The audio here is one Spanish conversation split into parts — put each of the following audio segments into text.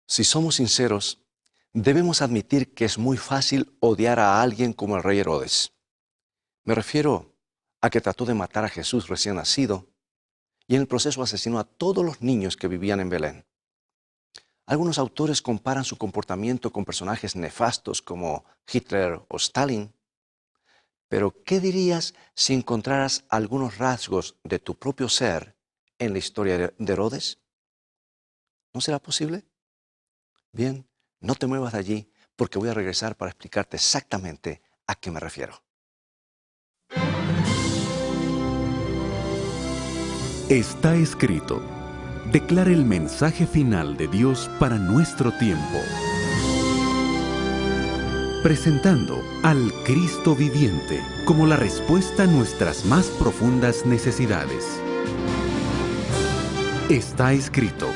Si somos sinceros, debemos admitir que es muy fácil odiar a alguien como el rey Herodes. Me refiero a que trató de matar a Jesús recién nacido y en el proceso asesinó a todos los niños que vivían en Belén. Algunos autores comparan su comportamiento con personajes nefastos como Hitler o Stalin. Pero, ¿qué dirías si encontraras algunos rasgos de tu propio ser en la historia de Herodes? ¿No será posible? Bien, no te muevas de allí porque voy a regresar para explicarte exactamente a qué me refiero. Está escrito. Declara el mensaje final de Dios para nuestro tiempo. Presentando al Cristo viviente como la respuesta a nuestras más profundas necesidades. Está escrito.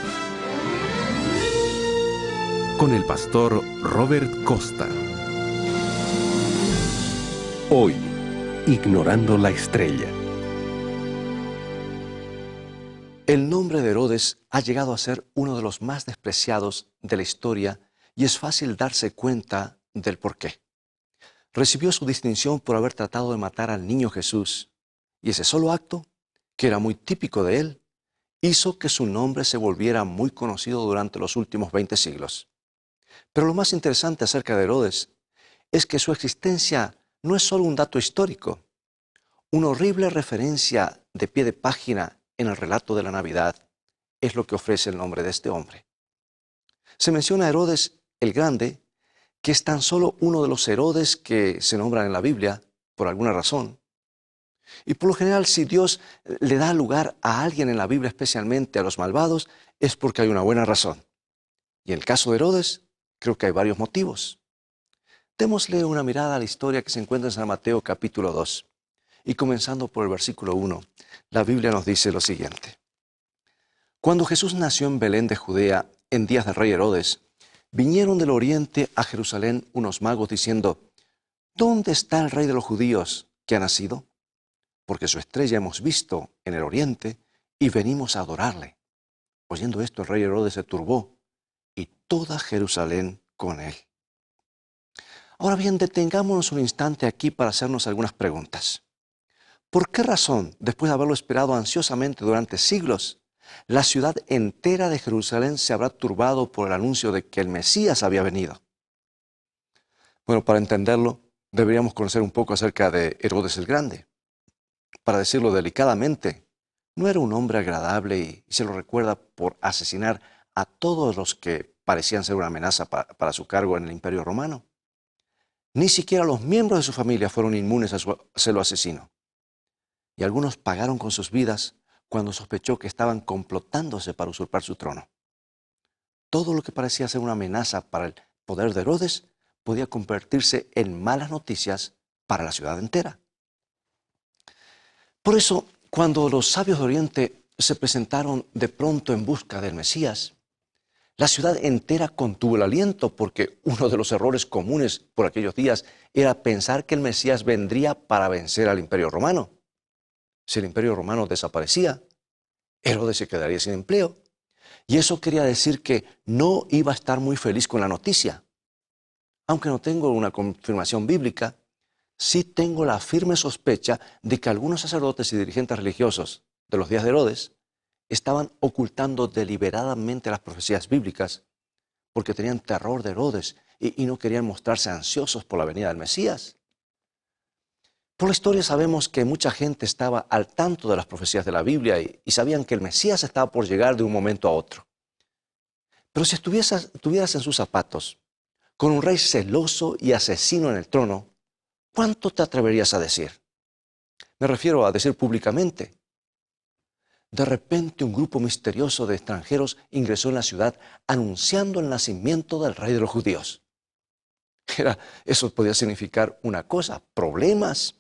Con el pastor Robert Costa. Hoy, ignorando la estrella. El nombre de Herodes ha llegado a ser uno de los más despreciados de la historia y es fácil darse cuenta del porqué. Recibió su distinción por haber tratado de matar al niño Jesús, y ese solo acto, que era muy típico de él, hizo que su nombre se volviera muy conocido durante los últimos 20 siglos. Pero lo más interesante acerca de Herodes es que su existencia no es solo un dato histórico, una horrible referencia de pie de página en el relato de la Navidad es lo que ofrece el nombre de este hombre. Se menciona a Herodes el Grande, que es tan solo uno de los Herodes que se nombran en la Biblia por alguna razón. Y por lo general, si Dios le da lugar a alguien en la Biblia, especialmente a los malvados, es porque hay una buena razón. Y en el caso de Herodes, creo que hay varios motivos. Démosle una mirada a la historia que se encuentra en San Mateo capítulo 2. Y comenzando por el versículo 1, la Biblia nos dice lo siguiente. Cuando Jesús nació en Belén de Judea, en días del rey Herodes, vinieron del oriente a Jerusalén unos magos diciendo, ¿dónde está el rey de los judíos que ha nacido? Porque su estrella hemos visto en el oriente y venimos a adorarle. Oyendo esto, el rey Herodes se turbó y toda Jerusalén con él. Ahora bien, detengámonos un instante aquí para hacernos algunas preguntas. ¿Por qué razón, después de haberlo esperado ansiosamente durante siglos, la ciudad entera de Jerusalén se habrá turbado por el anuncio de que el Mesías había venido? Bueno, para entenderlo, deberíamos conocer un poco acerca de Herodes el Grande. Para decirlo delicadamente, no era un hombre agradable y se lo recuerda por asesinar a todos los que parecían ser una amenaza para su cargo en el Imperio Romano. Ni siquiera los miembros de su familia fueron inmunes a su celo asesino. Y algunos pagaron con sus vidas cuando sospechó que estaban complotándose para usurpar su trono. Todo lo que parecía ser una amenaza para el poder de Herodes podía convertirse en malas noticias para la ciudad entera. Por eso, cuando los sabios de Oriente se presentaron de pronto en busca del Mesías, la ciudad entera contuvo el aliento porque uno de los errores comunes por aquellos días era pensar que el Mesías vendría para vencer al Imperio Romano. Si el Imperio Romano desaparecía, Herodes se quedaría sin empleo. Y eso quería decir que no iba a estar muy feliz con la noticia. Aunque no tengo una confirmación bíblica, sí tengo la firme sospecha de que algunos sacerdotes y dirigentes religiosos de los días de Herodes estaban ocultando deliberadamente las profecías bíblicas porque tenían terror de Herodes y no querían mostrarse ansiosos por la venida del Mesías. Por la historia sabemos que mucha gente estaba al tanto de las profecías de la Biblia y sabían que el Mesías estaba por llegar de un momento a otro. Pero si estuvieras en sus zapatos, con un rey celoso y asesino en el trono, ¿cuánto te atreverías a decir? Me refiero a decir públicamente. De repente un grupo misterioso de extranjeros ingresó en la ciudad anunciando el nacimiento del rey de los judíos. Eso podía significar una cosa, problemas.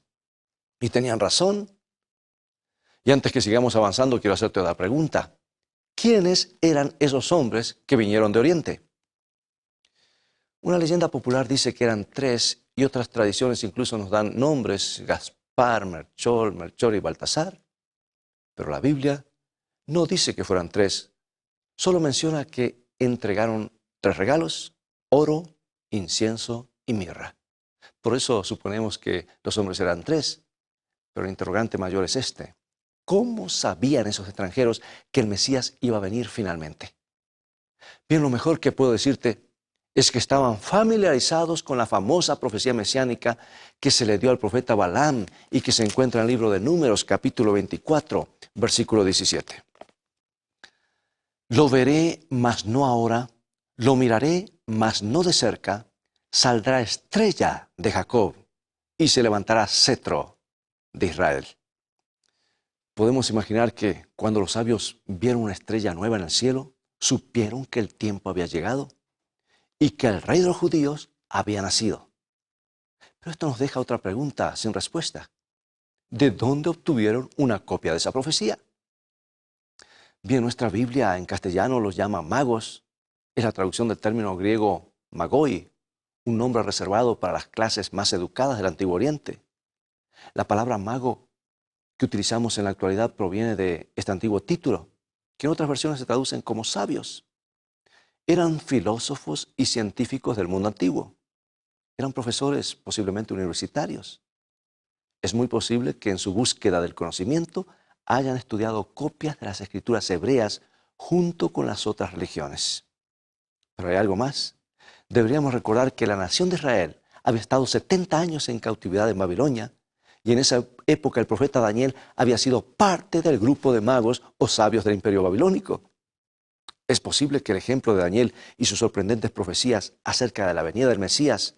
Y tenían razón. Y antes que sigamos avanzando, quiero hacerte otra pregunta. ¿Quiénes eran esos hombres que vinieron de Oriente? Una leyenda popular dice que eran tres y otras tradiciones incluso nos dan nombres, Gaspar, Melchor y Baltasar. Pero la Biblia no dice que fueran tres, solo menciona que entregaron 3 regalos: oro, incienso y mirra. Por eso suponemos que los hombres eran 3, pero el interrogante mayor es este: ¿cómo sabían esos extranjeros que el Mesías iba a venir finalmente? Bien, lo mejor que puedo decirte es que estaban familiarizados con la famosa profecía mesiánica que se le dio al profeta Balaam y que se encuentra en el libro de Números, capítulo 24, versículo 17. Lo veré, mas no ahora; lo miraré, mas no de cerca. Saldrá estrella de Jacob y se levantará cetro de Israel. Podemos imaginar que cuando los sabios vieron una estrella nueva en el cielo, supieron que el tiempo había llegado y que el rey de los judíos había nacido. Pero esto nos deja otra pregunta sin respuesta: ¿de dónde obtuvieron una copia de esa profecía? Bien, nuestra Biblia en castellano los llama magos. Es la traducción del término griego magoi, un nombre reservado para las clases más educadas del Antiguo Oriente. La palabra mago que utilizamos en la actualidad proviene de este antiguo título, que en otras versiones se traducen como sabios. Eran filósofos y científicos del mundo antiguo. Eran profesores, posiblemente universitarios. Es muy posible que en su búsqueda del conocimiento hayan estudiado copias de las escrituras hebreas junto con las otras religiones. Pero hay algo más. Deberíamos recordar que la nación de Israel había estado 70 años en cautividad en Babilonia, y en esa época el profeta Daniel había sido parte del grupo de magos o sabios del imperio babilónico. Es posible que el ejemplo de Daniel y sus sorprendentes profecías acerca de la venida del Mesías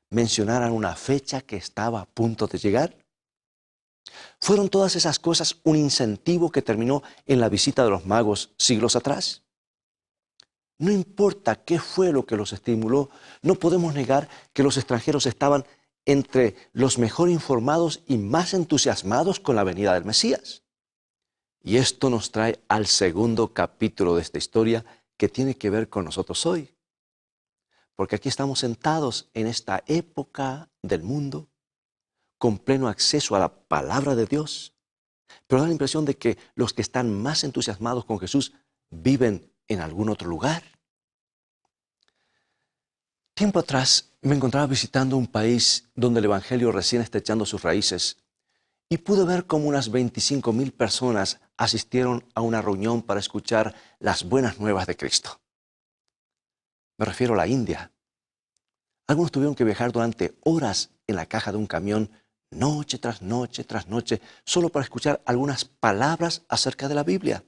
mencionaran una fecha que estaba a punto de llegar. ¿Fueron todas esas cosas un incentivo que terminó en la visita de los magos siglos atrás? No importa qué fue lo que los estimuló, no podemos negar que los extranjeros estaban entre los mejor informados y más entusiasmados con la venida del Mesías. Y esto nos trae al segundo capítulo de esta historia, que tiene que ver con nosotros hoy. Porque aquí estamos sentados en esta época del mundo, con pleno acceso a la palabra de Dios, pero da la impresión de que los que están más entusiasmados con Jesús viven en algún otro lugar. Tiempo atrás me encontraba visitando un país donde el Evangelio recién está echando sus raíces, y pude ver cómo unas 25,000 personas asistieron a una reunión para escuchar las buenas nuevas de Cristo. Me refiero a la India. Algunos tuvieron que viajar durante horas en la caja de un camión, noche tras noche tras noche, solo para escuchar algunas palabras acerca de la Biblia.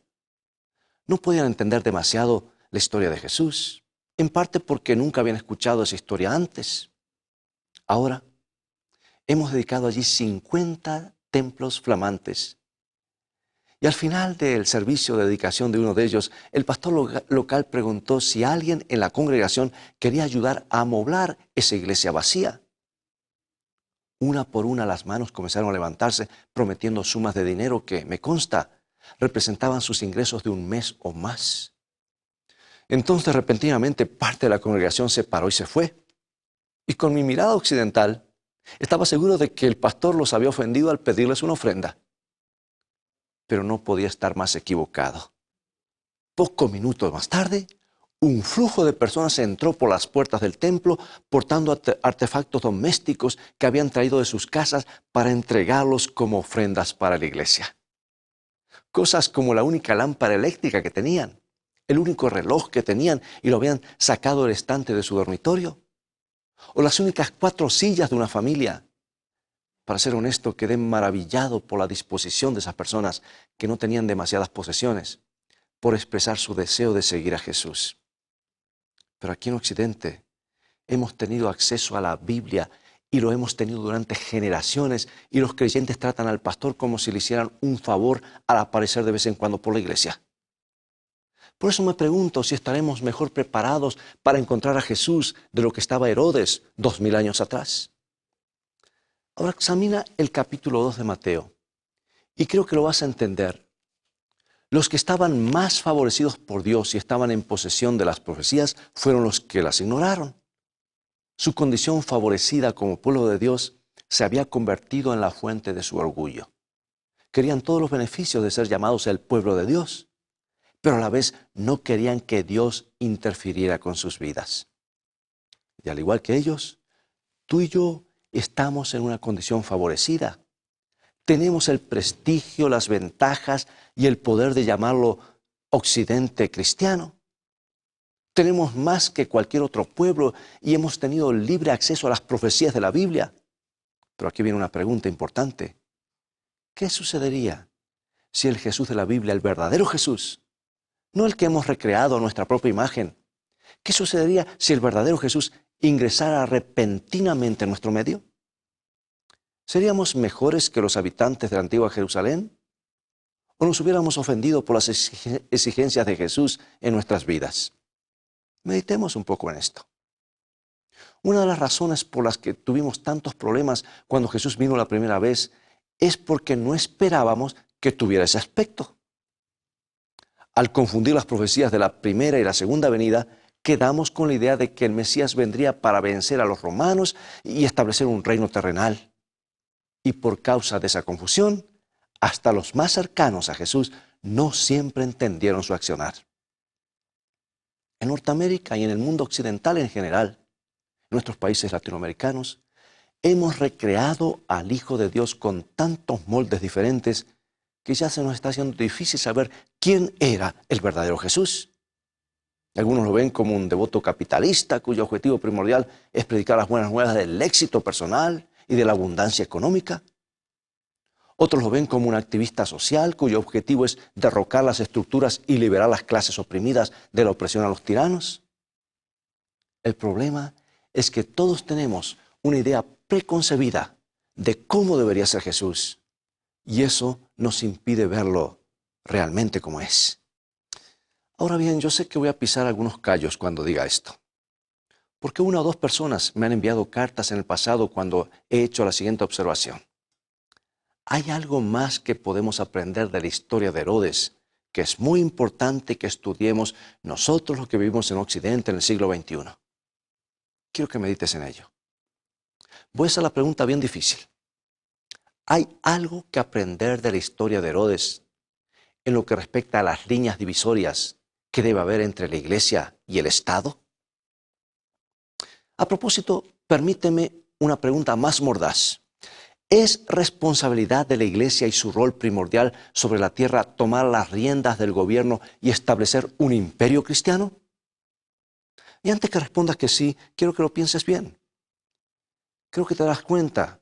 No podían entender demasiado la historia de Jesús, en parte porque nunca habían escuchado esa historia antes. Ahora, hemos dedicado allí 50 templos flamantes. Y al final del servicio de dedicación de uno de ellos, el pastor local preguntó si alguien en la congregación quería ayudar a amoblar esa iglesia vacía. Una por una las manos comenzaron a levantarse, prometiendo sumas de dinero que, me consta, representaban sus ingresos de un mes o más. Entonces, repentinamente, parte de la congregación se paró y se fue. Y con mi mirada occidental, estaba seguro de que el pastor los había ofendido al pedirles una ofrenda. Pero no podía estar más equivocado. Pocos minutos más tarde, un flujo de personas entró por las puertas del templo portando artefactos domésticos que habían traído de sus casas para entregarlos como ofrendas para la iglesia. Cosas como la única lámpara eléctrica que tenían, el único reloj que tenían y lo habían sacado del estante de su dormitorio, o las únicas 4 sillas de una familia. Para ser honesto, quedé maravillado por la disposición de esas personas que no tenían demasiadas posesiones, por expresar su deseo de seguir a Jesús. Pero aquí en Occidente hemos tenido acceso a la Biblia y lo hemos tenido durante generaciones, y los creyentes tratan al pastor como si le hicieran un favor al aparecer de vez en cuando por la iglesia. Por eso me pregunto si estaremos mejor preparados para encontrar a Jesús de lo que estaba Herodes 2000 años atrás. Ahora examina el capítulo 2 de Mateo y creo que lo vas a entender. Los que estaban más favorecidos por Dios y estaban en posesión de las profecías fueron los que las ignoraron. Su condición favorecida como pueblo de Dios se había convertido en la fuente de su orgullo. Querían todos los beneficios de ser llamados el pueblo de Dios, pero a la vez no querían que Dios interfiriera con sus vidas. Y al igual que ellos, tú y yo estamos en una condición favorecida. Tenemos el prestigio, las ventajas y el poder de llamarlo Occidente cristiano. Tenemos más que cualquier otro pueblo y hemos tenido libre acceso a las profecías de la Biblia. Pero aquí viene una pregunta importante. ¿Qué sucedería si el Jesús de la Biblia, el verdadero Jesús, no el que hemos recreado a nuestra propia imagen, qué sucedería si el verdadero Jesús ingresara repentinamente en nuestro medio? ¿Seríamos mejores que los habitantes de la antigua Jerusalén? ¿O nos hubiéramos ofendido por las exigencias de Jesús en nuestras vidas? Meditemos un poco en esto. Una de las razones por las que tuvimos tantos problemas cuando Jesús vino la primera vez es porque no esperábamos que tuviera ese aspecto. Al confundir las profecías de la primera y la segunda venida, quedamos con la idea de que el Mesías vendría para vencer a los romanos y establecer un reino terrenal. Y por causa de esa confusión, hasta los más cercanos a Jesús no siempre entendieron su accionar. En Norteamérica y en el mundo occidental en general, en nuestros países latinoamericanos, hemos recreado al Hijo de Dios con tantos moldes diferentes que ya se nos está haciendo difícil saber quién era el verdadero Jesús. Algunos lo ven como un devoto capitalista cuyo objetivo primordial es predicar las buenas nuevas del éxito personal y de la abundancia económica. Otros lo ven como un activista social cuyo objetivo es derrocar las estructuras y liberar las clases oprimidas de la opresión a los tiranos. El problema es que todos tenemos una idea preconcebida de cómo debería ser Jesús, y eso nos impide verlo realmente como es. Ahora bien, yo sé que voy a pisar algunos callos cuando diga esto, porque una o dos personas me han enviado cartas en el pasado cuando he hecho la siguiente observación. Hay algo más que podemos aprender de la historia de Herodes, que es muy importante que estudiemos nosotros los que vivimos en Occidente en el siglo XXI. Quiero que medites en ello. Voy a hacer la pregunta bien difícil. ¿Hay algo que aprender de la historia de Herodes en lo que respecta a las líneas divisorias que debe haber entre la Iglesia y el Estado? A propósito, permíteme una pregunta más mordaz. ¿Es responsabilidad de la Iglesia y su rol primordial sobre la tierra tomar las riendas del gobierno y establecer un imperio cristiano? Y antes que respondas que sí, quiero que lo pienses bien. Creo que te das cuenta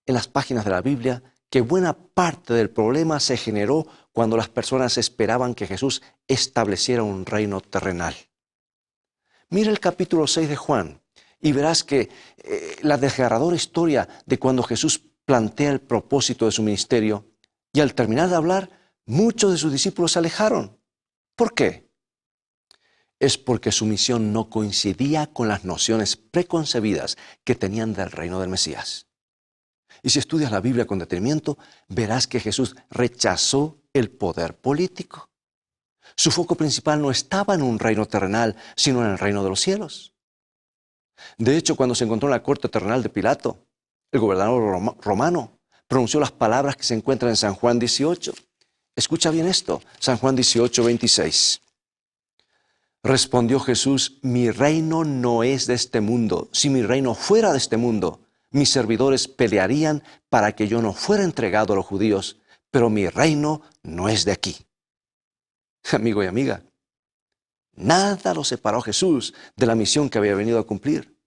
en las páginas de la Biblia que buena parte del problema se generó cuando las personas esperaban que Jesús estableciera un reino terrenal. Mira el capítulo 6 de Juan y verás que la desgarradora historia de cuando Jesús plantea el propósito de su ministerio y al terminar de hablar, muchos de sus discípulos se alejaron. ¿Por qué? Es porque su misión no coincidía con las nociones preconcebidas que tenían del reino del Mesías. Y si estudias la Biblia con detenimiento, verás que Jesús rechazó el poder político. Su foco principal no estaba en un reino terrenal, sino en el reino de los cielos. De hecho, cuando se encontró en la corte terrenal de Pilato, el gobernador romano pronunció las palabras que se encuentran en San Juan 18. Escucha bien esto, San Juan 18, 26. Respondió Jesús, mi reino no es de este mundo. Si mi reino fuera de este mundo, mis servidores pelearían para que yo no fuera entregado a los judíos, pero mi reino no es de aquí. Amigo y amiga, nada lo separó a Jesús de la misión que había venido a cumplir.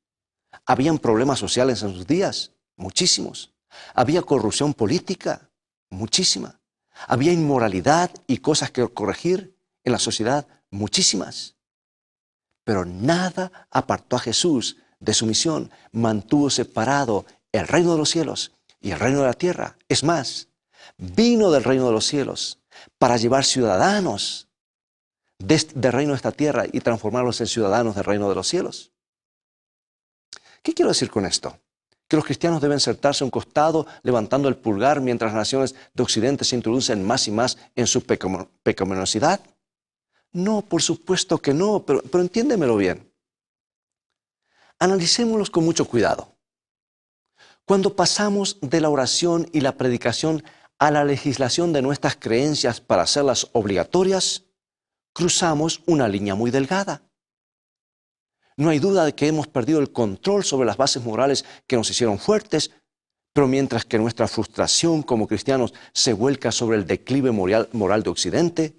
Habían problemas sociales en sus días, muchísimos. Había corrupción política, muchísima. Había inmoralidad y cosas que corregir en la sociedad, muchísimas. Pero nada apartó a Jesús de su misión. Mantuvo separado el reino de los cielos y el reino de la tierra. Es más, vino del reino de los cielos para llevar ciudadanos del reino de esta tierra y transformarlos en ciudadanos del reino de los cielos. ¿Qué quiero decir con esto? ¿Que los cristianos deben sentarse a un costado levantando el pulgar mientras las naciones de Occidente se introducen más y más en su pecaminosidad? No, por supuesto que no, pero entiéndemelo bien. Analicémoslos con mucho cuidado. Cuando pasamos de la oración y la predicación a la legislación de nuestras creencias para hacerlas obligatorias, cruzamos una línea muy delgada. No hay duda de que hemos perdido el control sobre las bases morales que nos hicieron fuertes, pero mientras que nuestra frustración como cristianos se vuelca sobre el declive moral de Occidente,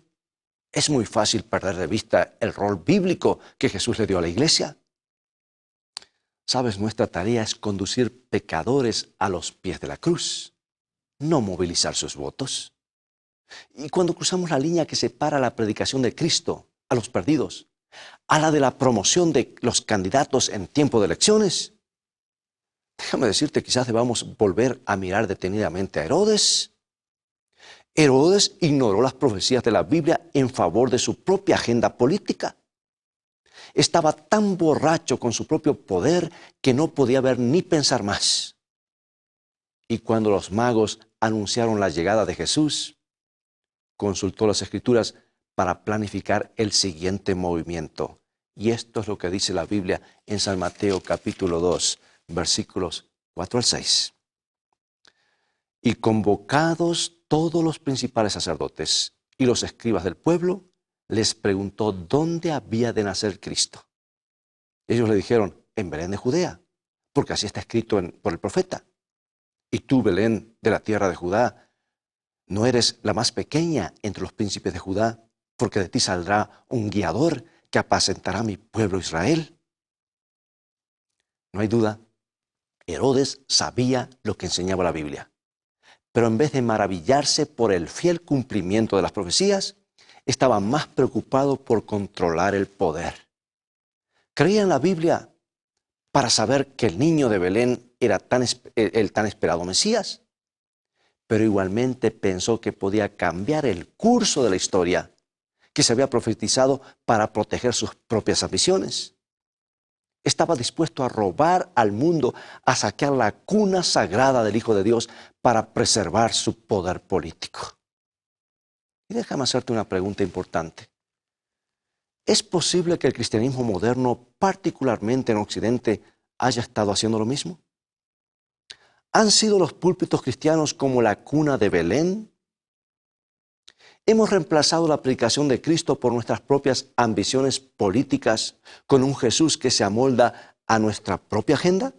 es muy fácil perder de vista el rol bíblico que Jesús le dio a la iglesia. Sabes, nuestra tarea es conducir pecadores a los pies de la cruz, no movilizar sus votos. Y cuando cruzamos la línea que separa la predicación de Cristo a los perdidos, a la de la promoción de los candidatos en tiempo de elecciones, déjame decirte, quizás debamos volver a mirar detenidamente a Herodes. Herodes ignoró las profecías de la Biblia en favor de su propia agenda política. Estaba tan borracho con su propio poder que no podía ver ni pensar más. Y cuando los magos anunciaron la llegada de Jesús, consultó las Escrituras para planificar el siguiente movimiento. Y esto es lo que dice la Biblia en San Mateo capítulo 2, versículos 4 al 6. Y convocados todos los principales sacerdotes y los escribas del pueblo, les preguntó dónde había de nacer Cristo. Ellos le dijeron, en Belén de Judea, porque así está escrito por el profeta. Y tú, Belén, de la tierra de Judá, no eres la más pequeña entre los príncipes de Judá, porque de ti saldrá un guiador que apacentará a mi pueblo Israel. No hay duda, Herodes sabía lo que enseñaba la Biblia. Pero en vez de maravillarse por el fiel cumplimiento de las profecías, estaba más preocupado por controlar el poder. Creía en la Biblia para saber que el niño de Belén era el tan esperado Mesías, pero igualmente pensó que podía cambiar el curso de la historia que se había profetizado para proteger sus propias ambiciones. Estaba dispuesto a robar al mundo, a saquear la cuna sagrada del Hijo de Dios para preservar su poder político. Y déjame hacerte una pregunta importante. ¿Es posible que el cristianismo moderno, particularmente en Occidente, haya estado haciendo lo mismo? ¿Han sido los púlpitos cristianos como la cuna de Belén? ¿Hemos reemplazado la predicación de Cristo por nuestras propias ambiciones políticas con un Jesús que se amolda a nuestra propia agenda?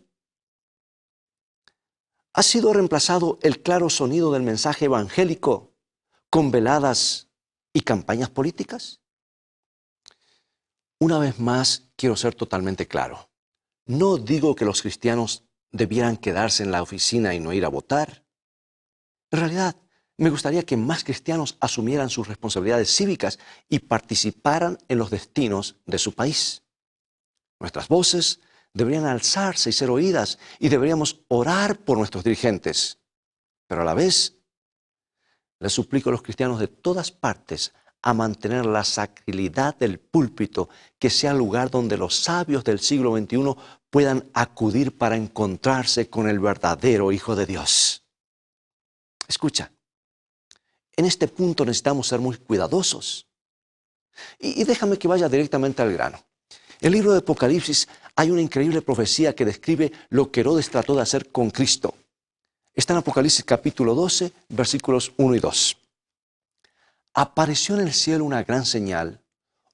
¿Ha sido reemplazado el claro sonido del mensaje evangélico con veladas y campañas políticas? Una vez más, quiero ser totalmente claro. No digo que los cristianos debieran quedarse en la oficina y no ir a votar. En realidad, me gustaría que más cristianos asumieran sus responsabilidades cívicas y participaran en los destinos de su país. Nuestras voces deberían alzarse y ser oídas y deberíamos orar por nuestros dirigentes. Pero a la vez, les suplico a los cristianos de todas partes a mantener la sacralidad del púlpito, que sea el lugar donde los sabios del siglo XXI puedan acudir para encontrarse con el verdadero Hijo de Dios. Escucha. En este punto necesitamos ser muy cuidadosos. Y déjame que vaya directamente al grano. En el libro de Apocalipsis hay una increíble profecía que describe lo que Herodes trató de hacer con Cristo. Está en Apocalipsis capítulo 12, versículos 1 y 2. Apareció en el cielo una gran señal,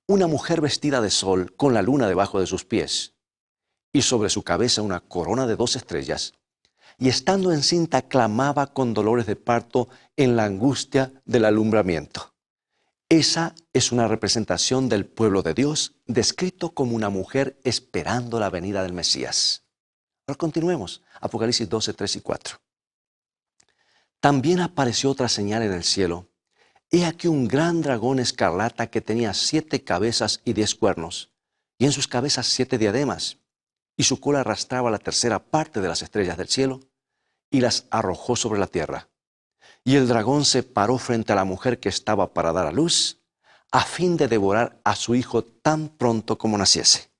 una mujer vestida de sol con la luna debajo de sus pies, y sobre su cabeza una corona de 2 estrellas. Y estando encinta clamaba con dolores de parto en la angustia del alumbramiento. Esa es una representación del pueblo de Dios, descrito como una mujer esperando la venida del Mesías. Ahora continuemos, Apocalipsis 12, 3 y 4. También apareció otra señal en el cielo. He aquí un gran dragón escarlata que tenía 7 cabezas y 10 cuernos, y en sus cabezas 7 diademas. Y su cola arrastraba la tercera parte de las estrellas del cielo y las arrojó sobre la tierra. Y el dragón se paró frente a la mujer que estaba para dar a luz, a fin de devorar a su hijo tan pronto como naciese.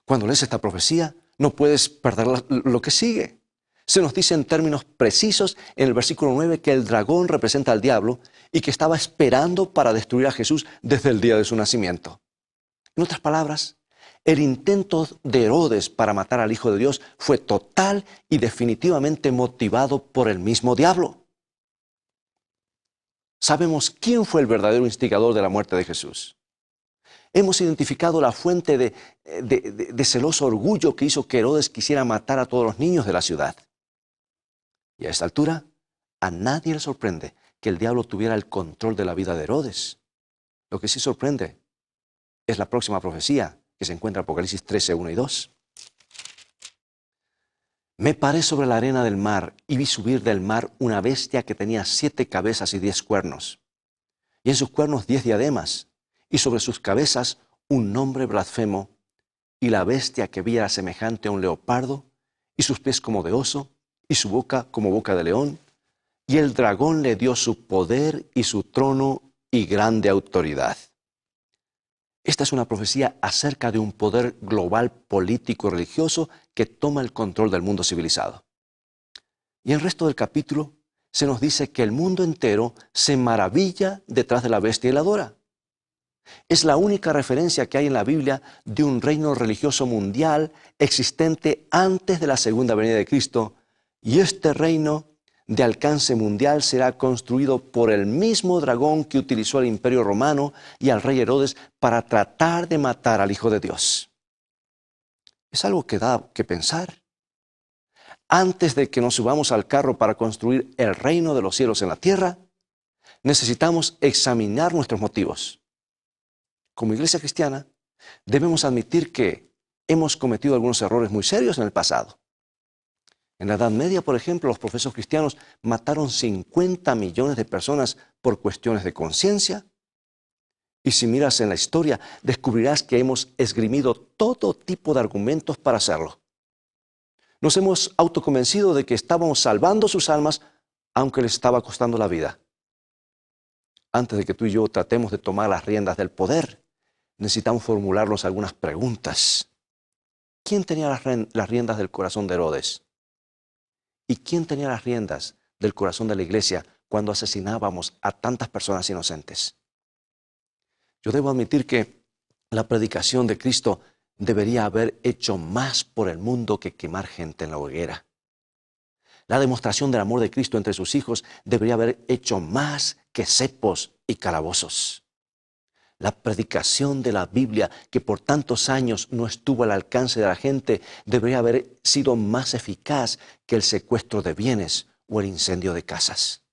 Cuando lees esta profecía, no puedes perder lo que sigue. Se nos dice en términos precisos en el versículo 9 que el dragón representa al diablo y que estaba esperando para destruir a Jesús desde el día de su nacimiento. En otras palabras, el intento de Herodes para matar al Hijo de Dios fue total y definitivamente motivado por el mismo diablo. Sabemos quién fue el verdadero instigador de la muerte de Jesús. Hemos identificado la fuente de celoso orgullo que hizo que Herodes quisiera matar a todos los niños de la ciudad. Y a esta altura, a nadie le sorprende que el diablo tuviera el control de la vida de Herodes. Lo que sí sorprende es la próxima profecía que se encuentra en Apocalipsis 13, 1 y 2. Me paré sobre la arena del mar y vi subir del mar una bestia que tenía 7 cabezas y 10 cuernos, y en sus cuernos 10 diademas, y sobre sus cabezas un nombre blasfemo, y la bestia que vi era semejante a un leopardo, y sus pies como de oso, y su boca como boca de león, y el dragón le dio su poder y su trono y grande autoridad. Esta es una profecía acerca de un poder global político y religioso que toma el control del mundo civilizado. Y en el resto del capítulo se nos dice que el mundo entero se maravilla detrás de la bestia y la adora. Es la única referencia que hay en la Biblia de un reino religioso mundial existente antes de la segunda venida de Cristo, y este reino de alcance mundial será construido por el mismo dragón que utilizó el Imperio Romano y al rey Herodes para tratar de matar al Hijo de Dios. Es algo que da que pensar. Antes de que nos subamos al carro para construir el reino de los cielos en la tierra, necesitamos examinar nuestros motivos. Como iglesia cristiana, debemos admitir que hemos cometido algunos errores muy serios en el pasado. En la Edad Media, por ejemplo, los profesos cristianos mataron 50 millones de personas por cuestiones de conciencia. Y si miras en la historia, descubrirás que hemos esgrimido todo tipo de argumentos para hacerlo. Nos hemos autoconvencido de que estábamos salvando sus almas, aunque les estaba costando la vida. Antes de que tú y yo tratemos de tomar las riendas del poder, necesitamos formularnos algunas preguntas. ¿Quién tenía las riendas del corazón de Herodes? ¿Y quién tenía las riendas del corazón de la iglesia cuando asesinábamos a tantas personas inocentes? Yo debo admitir que la predicación de Cristo debería haber hecho más por el mundo que quemar gente en la hoguera. La demostración del amor de Cristo entre sus hijos debería haber hecho más que cepos y calabozos. La predicación de la Biblia, que por tantos años no estuvo al alcance de la gente, debería haber sido más eficaz que el secuestro de bienes o el incendio de casas.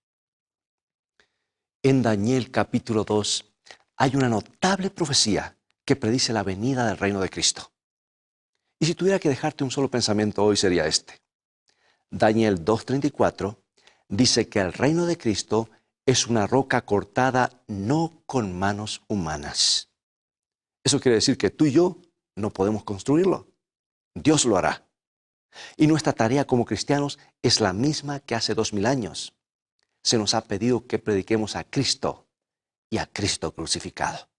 En Daniel capítulo 2 hay una notable profecía que predice la venida del reino de Cristo. Y si tuviera que dejarte un solo pensamiento hoy sería este. Daniel 2:34 dice que el reino de Cristo es una roca cortada no con manos humanas. Eso quiere decir que tú y yo no podemos construirlo. Dios lo hará. Y nuestra tarea como cristianos es la misma que hace 2000 años. Se nos ha pedido que prediquemos a Cristo y a Cristo crucificado.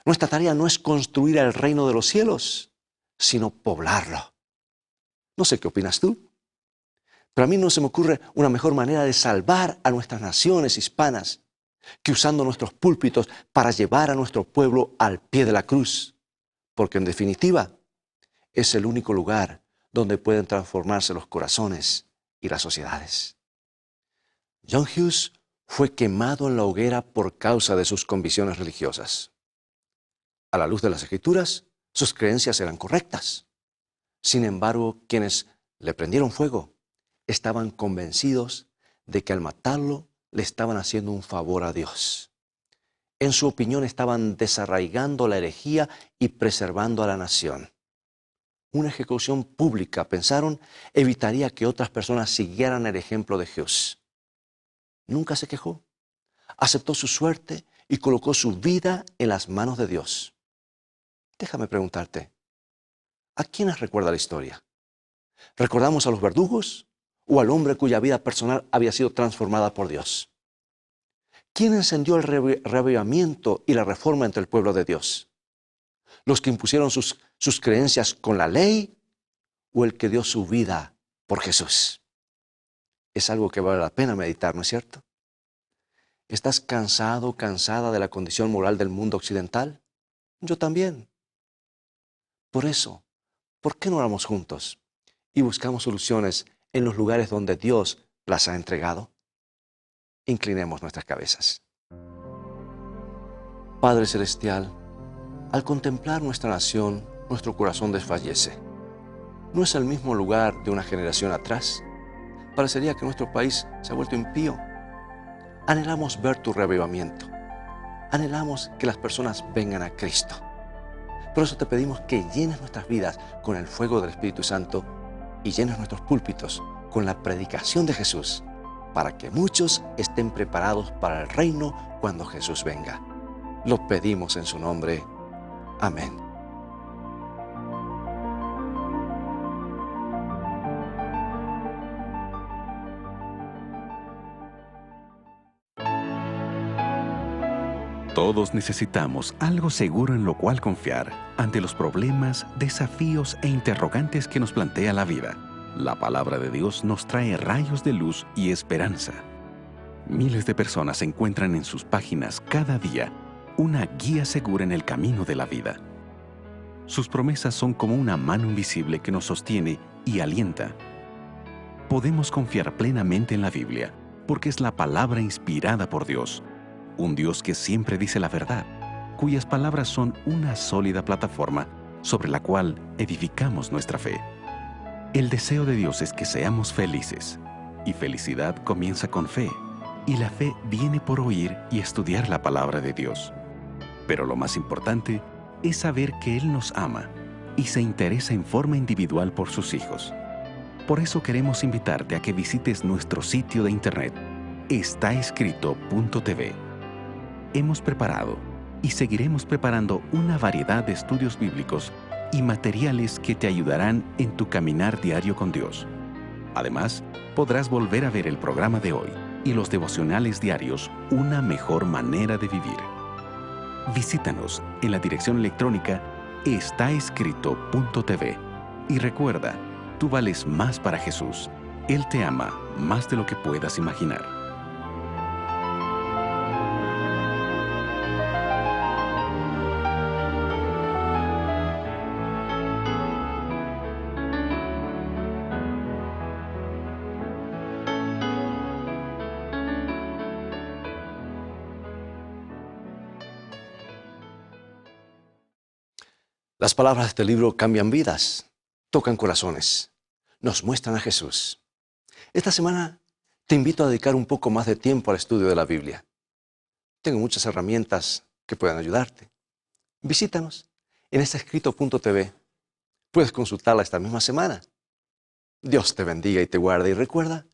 Nuestra tarea no es construir el reino de los cielos, sino poblarlo. No sé qué opinas tú, pero a mí no se me ocurre una mejor manera de salvar a nuestras naciones hispanas que usando nuestros púlpitos para llevar a nuestro pueblo al pie de la cruz, porque en definitiva es el único lugar donde pueden transformarse los corazones y las sociedades. John Hughes fue quemado en la hoguera por causa de sus convicciones religiosas. A la luz de las Escrituras, sus creencias eran correctas. Sin embargo, quienes le prendieron fuego estaban convencidos de que al matarlo le estaban haciendo un favor a Dios. En su opinión, estaban desarraigando la herejía y preservando a la nación. Una ejecución pública, pensaron, evitaría que otras personas siguieran el ejemplo de Hughes. Nunca se quejó. Aceptó su suerte y colocó su vida en las manos de Dios. Déjame preguntarte, ¿a quiénes recuerda la historia? ¿Recordamos a los verdugos o al hombre cuya vida personal había sido transformada por Dios? ¿Quién encendió el reavivamiento y la reforma entre el pueblo de Dios? ¿Los que impusieron sus creencias con la ley o el que dio su vida por Jesús? Es algo que vale la pena meditar, ¿no es cierto? ¿Estás cansado, cansada de la condición moral del mundo occidental? Yo también. Por eso, ¿por qué no oramos juntos y buscamos soluciones en los lugares donde Dios las ha entregado? Inclinemos nuestras cabezas. Padre Celestial, al contemplar nuestra nación, nuestro corazón desfallece. No es el mismo lugar de una generación atrás. Parecería que nuestro país se ha vuelto impío. Anhelamos ver tu reavivamiento. Anhelamos que las personas vengan a Cristo. Por eso te pedimos que llenes nuestras vidas con el fuego del Espíritu Santo y llenes nuestros púlpitos con la predicación de Jesús, para que muchos estén preparados para el reino cuando Jesús venga. Lo pedimos en su nombre. Amén. Todos necesitamos algo seguro en lo cual confiar ante los problemas, desafíos e interrogantes que nos plantea la vida. La palabra de Dios nos trae rayos de luz y esperanza. Miles de personas encuentran en sus páginas cada día una guía segura en el camino de la vida. Sus promesas son como una mano invisible que nos sostiene y alienta. Podemos confiar plenamente en la Biblia porque es la palabra inspirada por Dios. Un Dios que siempre dice la verdad, cuyas palabras son una sólida plataforma sobre la cual edificamos nuestra fe. El deseo de Dios es que seamos felices, y felicidad comienza con fe, y la fe viene por oír y estudiar la palabra de Dios. Pero lo más importante es saber que Él nos ama y se interesa en forma individual por sus hijos. Por eso queremos invitarte a que visites nuestro sitio de internet, estaescrito.tv. Hemos preparado y seguiremos preparando una variedad de estudios bíblicos y materiales que te ayudarán en tu caminar diario con Dios. Además, podrás volver a ver el programa de hoy y los devocionales diarios Una mejor manera de vivir. Visítanos en la dirección electrónica estaescrito.tv y recuerda, tú vales más para Jesús. Él te ama más de lo que puedas imaginar. Las palabras de este libro cambian vidas, tocan corazones, nos muestran a Jesús. Esta semana te invito a dedicar un poco más de tiempo al estudio de la Biblia. Tengo muchas herramientas que pueden ayudarte. Visítanos en estaescrito.tv. Puedes consultarla esta misma semana. Dios te bendiga y te guarde. Y recuerda,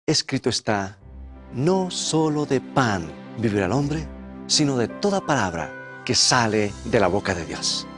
escrito está, no solo de pan vivirá el hombre, sino de toda palabra que sale de la boca de Dios.